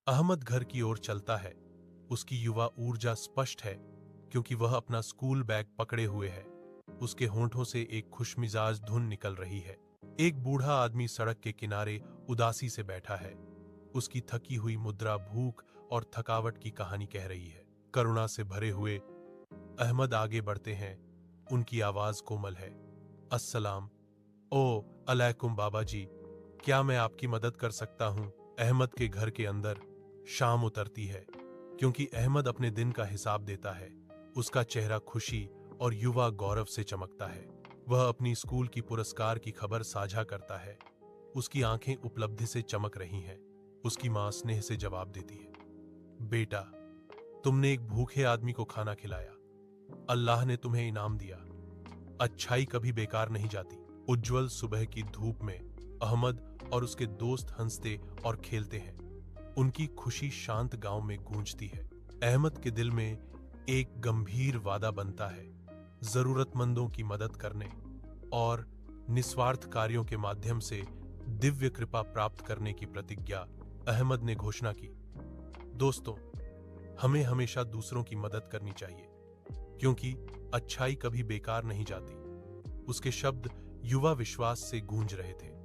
अहमद घर की ओर चलता है। उसकी युवा ऊर्जा स्पष्ट है क्योंकि वह अपना स्कूल बैग पकड़े हुए है। उसके होंठों से एक खुशमिजाज धुन निकल रही है। एक बूढ़ा आदमी सड़क के किनारे उदासी से बैठा है। उसकी थकी हुई मुद्रा भूख और थकावट की कहानी कह रही है। करुणा से भरे हुए अहमद आगे बढ़ते हैं। उनकी आवाज कोमल है। अस्सलाम ओ अलैकुम बाबा जी, क्या मैं आपकी मदद कर सकता हूँ? अहमद के घर के अंदर शाम उतरती है क्योंकि अहमद अपने दिन का हिसाब देता है। उसका चेहरा खुशी और युवा गौरव से चमकता है। वह अपनी स्कूल की पुरस्कार की खबर साझा करता है। उसकी आंखें उपलब्धि से चमक रही हैं। उसकी मां स्नेह से जवाब देती है, बेटा, तुमने एक भूखे आदमी को खाना खिलाया। अल्लाह ने तुम्हें इनाम दिया। अच्छाई कभी बेकार नहीं जाती। उज्जवल सुबह की धूप में अहमद और उसके दोस्त हंसते और खेलते हैं। उनकी खुशी शांत गांव में गूंजती है। अहमद के दिल में एक गंभीर वादा बनता है, जरूरतमंदों की मदद करने और निस्वार्थ कार्यों के माध्यम से दिव्य कृपा प्राप्त करने की प्रतिज्ञा अहमद ने घोषणा की। दोस्तों, हमें हमेशा दूसरों की मदद करनी चाहिए क्योंकि अच्छाई कभी बेकार नहीं जाती। उसके शब्द युवा विश्वास से गूंज रहे थे।